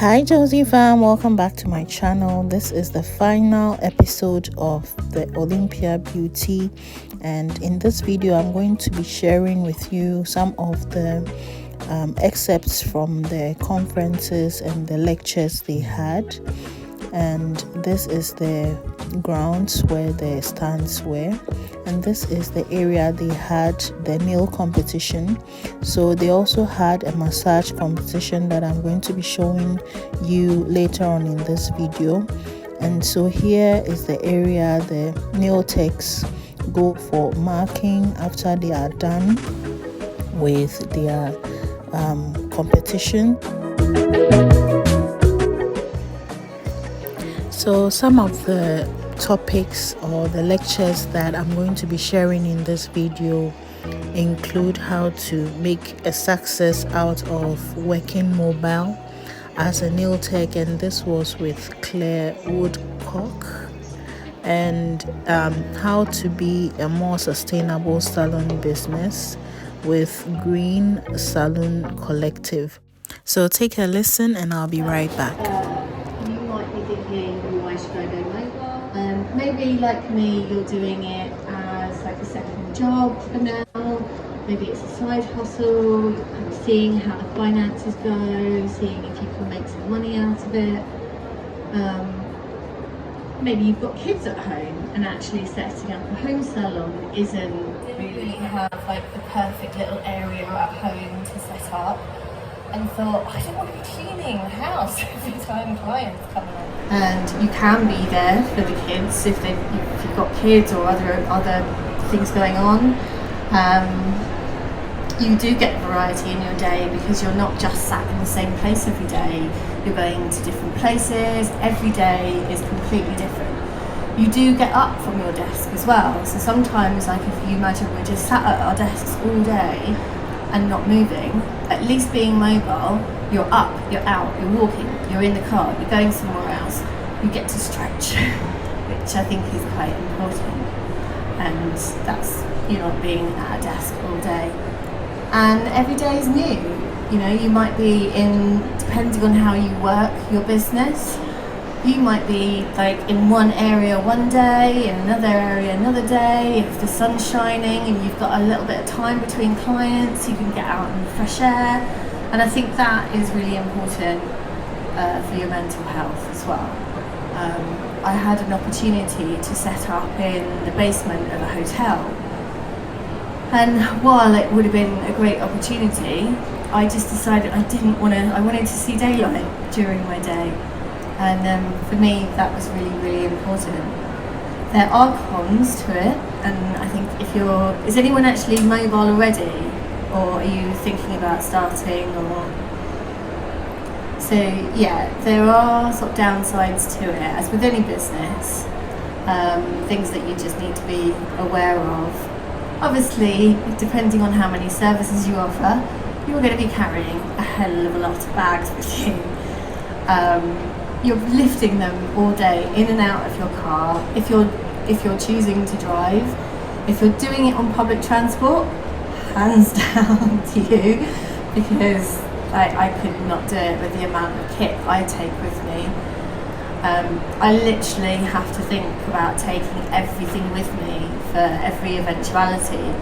Hi Josie fam, welcome back to my channel. This is the final episode of the Olympia Beauty, and in this video I'm going to be sharing with you some of the excerpts from the conferences and the lectures they had. And this is the grounds where the stands were, and this is the area they had the nail competition. So they also had a massage competition that I'm going to be showing you later on in this video. And so here is the area the nail techs go for marking after they are done with their competition. So some of the topics or the lectures that I'm going to be sharing in this video include how to make a success out of working mobile as a nail tech, and this was with Claire Woodcock, and how to be a more sustainable salon business with Green Salon Collective. So take a listen and I'll be right back. You might be thinking, well, why should I go mobile? Maybe like me, you're doing it as like a second job for now. Maybe it's a side hustle, kind of seeing how the finances go, seeing if you can make some money out of it. Maybe you've got kids at home and actually setting up a home salon isn't really have like the perfect little area at home to set up. And thought, I don't want to be cleaning the house every time clients come in. And you can be there for the kids if you've got kids or other things going on. You do get variety in your day because you're not just sat in the same place every day. You're going to different places. Every day is completely different. You do get up from your desk as well. So sometimes, like if you imagine we're just sat at our desks all day and not moving, at least being mobile, you're up, you're out, you're walking, you're in the car, you're going somewhere else, you get to stretch, which I think is quite important. And that's, you're not being at a desk all day. And every day is new. You know, you might be in, depending on how you work your business, you might be like in one area one day, in another area another day. If the sun's shining and you've got a little bit of time between clients, you can get out in the fresh air. And I think that is really important for your mental health as well. I had an opportunity to set up in the basement of a hotel. And while it would have been a great opportunity, I just decided I wanted to see daylight during my day. And for me, that was really, really important. There are cons to it, and I think is anyone actually mobile already? Or are you thinking about starting? So yeah, there are sort of downsides to it, as with any business, things that you just need to be aware of. Obviously, depending on how many services you offer, you're going to be carrying a hell of a lot of bags with you. You're lifting them all day in and out of your car. If you're choosing to drive, if you're doing it on public transport, hands down to you, because I could not do it with the amount of kit I take with me. I literally have to think about taking everything with me for every eventuality.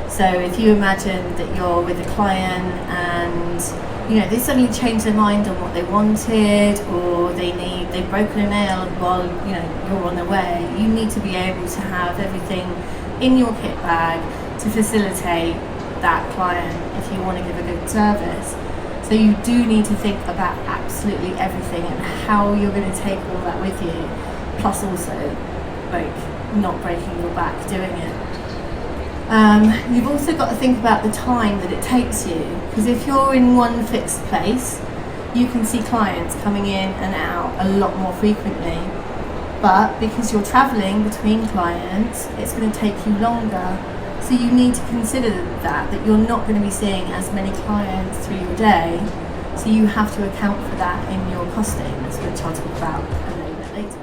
So if you imagine that you're with a client and they suddenly change their mind on what they wanted, or they've broken a nail while you're on the way, you need to be able to have everything in your kit bag to facilitate that client if you want to give a good service. So you do need to think about absolutely everything and how you're going to take all that with you, plus also not breaking your back doing it. You've also got to think about the time that it takes you, because if you're in one fixed place, you can see clients coming in and out a lot more frequently. But because you're travelling between clients, it's going to take you longer. So you need to consider that you're not going to be seeing as many clients through your day. So you have to account for that in your costings, which I'll talk about a little bit later.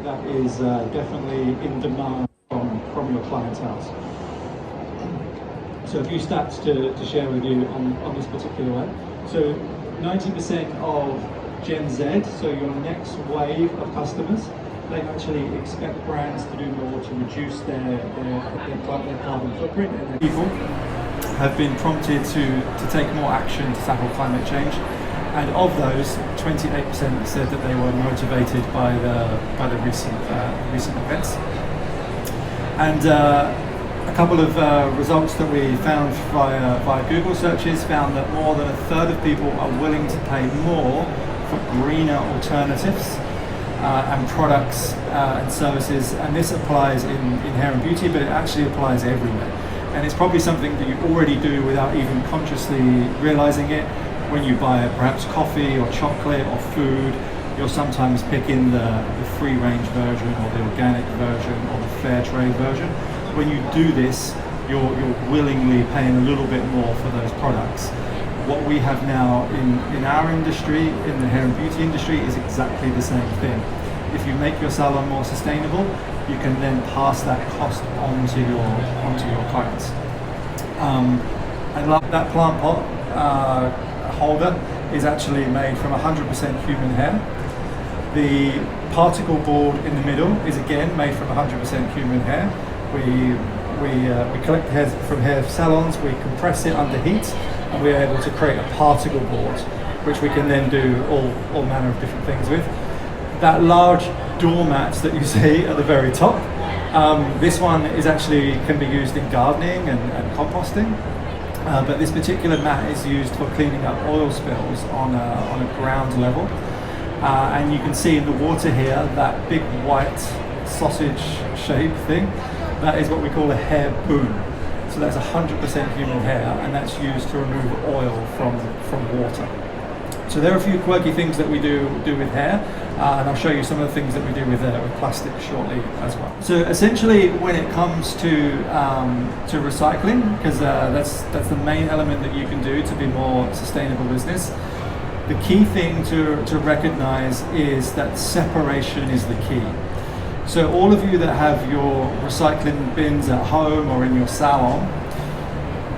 That is definitely in demand from your clientele. So a few stats to share with you on this particular one. So 90% of Gen Z, so your next wave of customers, they actually expect brands to do more to reduce their carbon footprint, and their people have been prompted to take more action to tackle climate change. And of those, 28% said that they were motivated by the recent events. And a couple of results that we found via Google searches found that more than a third of people are willing to pay more for greener alternatives and products and services. And this applies in hair and beauty, but it actually applies everywhere. And it's probably something that you already do without even consciously realizing it. When you buy perhaps coffee or chocolate or food, you'll sometimes pick in the free-range version or the organic version or the fair trade version. When you do this, you're willingly paying a little bit more for those products. What we have now in our industry, in the hair and beauty industry, is exactly the same thing. If you make your salon more sustainable, you can then pass that cost onto your clients. I love that plant pot holder is actually made from 100% human hair. The particle board in the middle is again made from 100% human hair. We collect hair from hair salons, we compress it under heat, and we're able to create a particle board, which we can then do all manner of different things with. That large doormat that you see at the very top, this one can be used in gardening and composting. But this particular mat is used for cleaning up oil spills on a ground level. And you can see in the water here, that big white sausage shape thing, that is what we call a hair boom. So that's 100% human hair, and that's used to remove oil from water. So there are a few quirky things that we do with hair, and I'll show you some of the things that we do with plastic shortly as well. So essentially, when it comes to recycling, because that's the main element that you can do to be more sustainable business, the key thing to recognize is that separation is the key. So all of you that have your recycling bins at home or in your salon,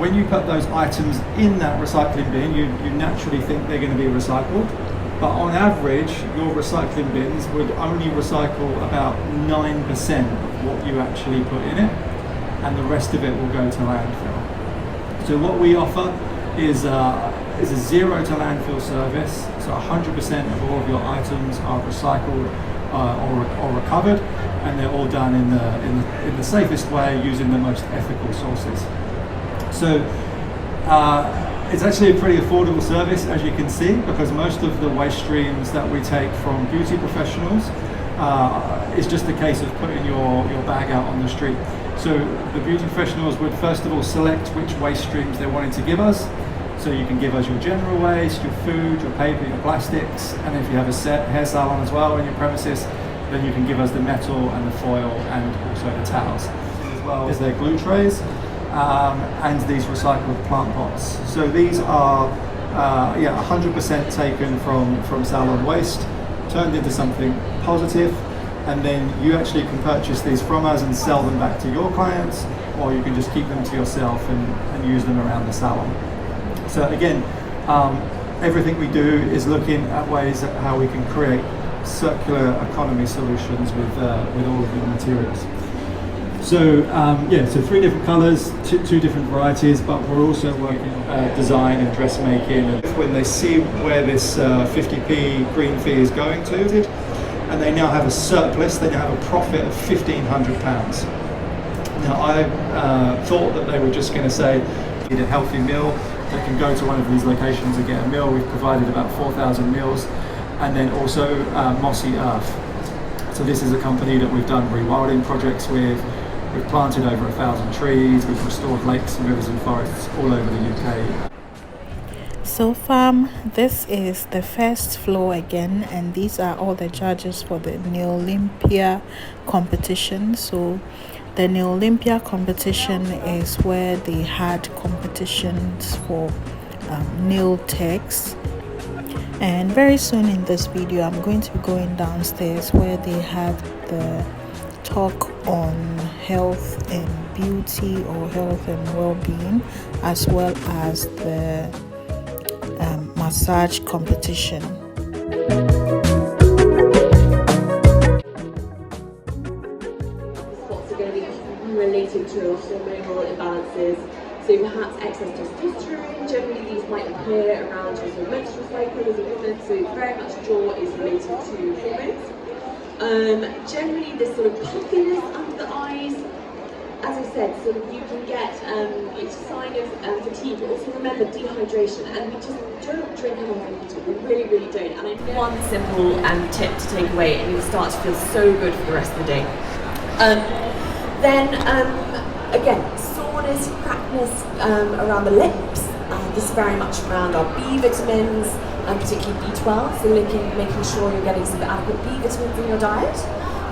when you put those items in that recycling bin, you naturally think they're going to be recycled. But on average, your recycling bins would only recycle about 9% of what you actually put in it, and the rest of it will go to landfill. So what we offer is a zero to landfill service. So 100% of all of your items are recycled or recovered, and they're all done in the safest way using the most ethical sources. So it's actually a pretty affordable service, as you can see, because most of the waste streams that we take from beauty professionals is just a case of putting your bag out on the street. So the beauty professionals would first of all select which waste streams they wanted to give us. So you can give us your general waste, your food, your paper, your plastics, and if you have a hair salon as well in your premises, then you can give us the metal and the foil and also the towels. As well as their glue trays and these recycled plant pots. So these are 100% taken from salon waste, turned into something positive, and then you actually can purchase these from us and sell them back to your clients, or you can just keep them to yourself and use them around the salon. So again, everything we do is looking at ways at how we can create circular economy solutions with all of the materials. So so 3 different colours, two different varieties, but we're also working on design and dressmaking. And when they see where this 50p green fee is going to, and they now have a surplus, they now have a profit of £1,500. Now I thought that they were just going to say, need a healthy meal, they can go to one of these locations and get a meal. We've provided about 4,000 meals, and then also Mossy Earth. So this is a company that we've done rewilding projects with. We've planted over 1,000 trees, we've restored lakes and rivers and forests all over the UK. So far, this is the first floor again, and these are all the judges for the Olympia competition. So the Olympia competition is where they had competitions for nail techs, and very soon in this video I'm going to be going downstairs where they had the talk on health and beauty or health and well-being, as well as the massage competition. Spots are going to be related to hormonal imbalances. So perhaps excess testosterone, generally these might appear around your sort of menstrual cycle as a woman, so very much jaw is related to hormones. Generally this sort of puffiness under the eyes, as I said, sort of you can get it's a sign of fatigue, but also remember dehydration, and we just don't drink enough water, we really, really don't. And one simple tip to take away, and you'll start to feel so good for the rest of the day. Again, soreness, crackness around the lips. This is very much around our B vitamins, and particularly B12, so making sure you're getting some adequate B vitamins in your diet.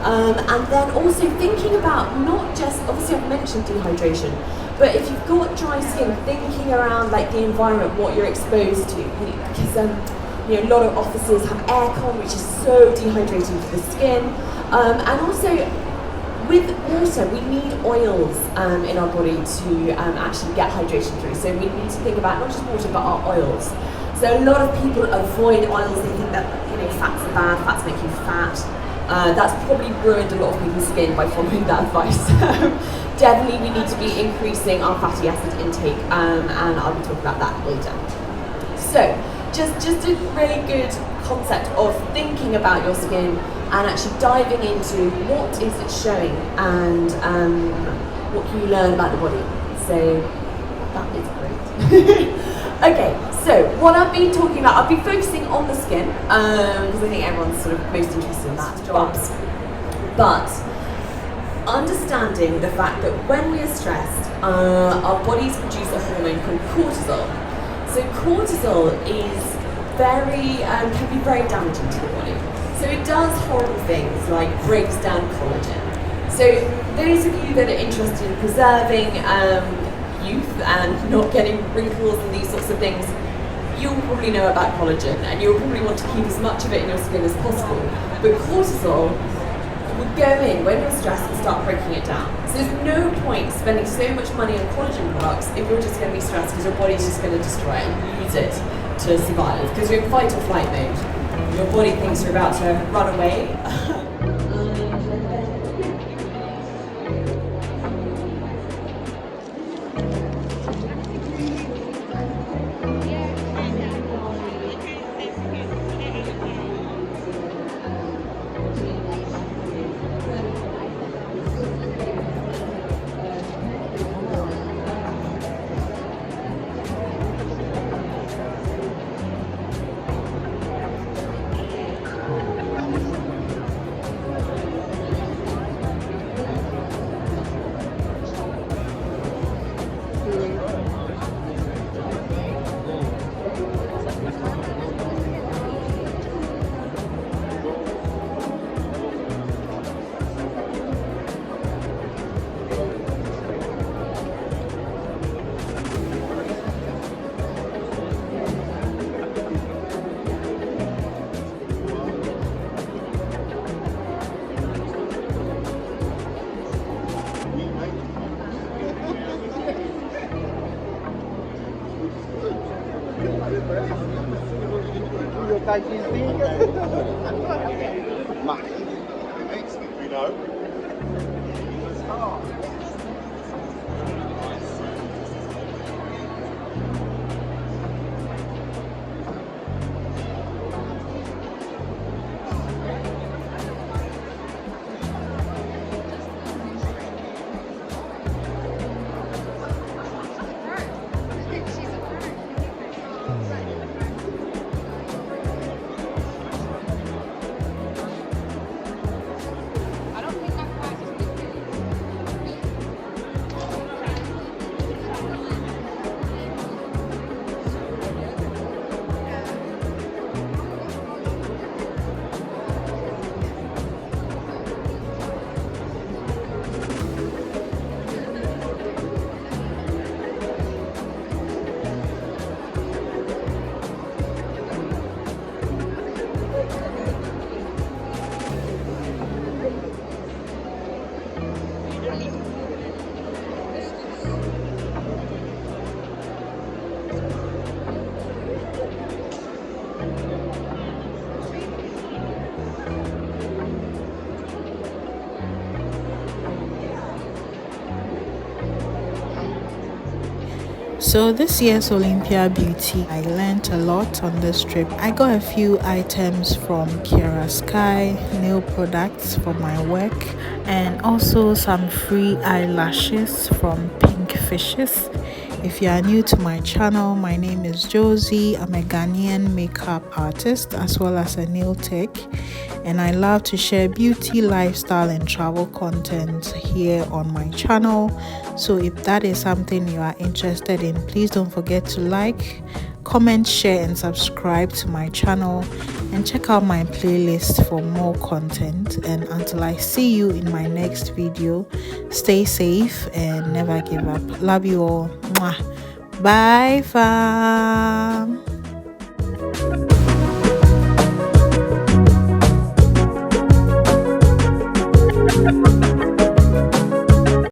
And then also thinking about not just, obviously I've mentioned dehydration, but if you've got dry skin, thinking around like the environment, what you're exposed to, because a lot of offices have aircon, which is so dehydrating for the skin, and also with water, we need oils in our body to actually get hydration through. So we need to think about not just water, but our oils. So a lot of people avoid oils. They think that fats are bad, fats make you fat. That's probably ruined a lot of people's skin by following that advice. Definitely we need to be increasing our fatty acid intake, and I'll be talking about that later. So just a really good concept of thinking about your skin and actually diving into what is it showing and what can you learn about the body. So that is great. Okay, so what I've been talking about, I've been focusing on the skin because I think everyone's sort of most interested in that. But understanding the fact that when we are stressed, our bodies produce a hormone called cortisol. So cortisol is can be very damaging to the body. So it does horrible things like breaks down collagen. So those of you that are interested in preserving youth and not getting wrinkles and these sorts of things, you'll probably know about collagen and you'll probably want to keep as much of it in your skin as possible. But cortisol will go in when you're stressed and start breaking it down. So there's no point spending so much money on collagen products if you're just going to be stressed because your body's just going to destroy it and use it to survive. Because you're in fight or flight mode. Your body thinks you're about to run away. So this year's Olympia Beauty, I learned a lot on this trip. I got a few items from Kiara Sky, nail products for my work, and also some free eyelashes from Pink Fishes. If you are new to my channel, my name is Josie. I'm a Ghanaian makeup artist as well as a nail tech, and I love to share beauty, lifestyle and travel content here on my channel. So if that is something you are interested in, please don't forget to like, comment, share and subscribe to my channel, and check out my playlist for more content. And until I see you in my next video, stay safe and never give up. Love you all. Mwah. Bye fam.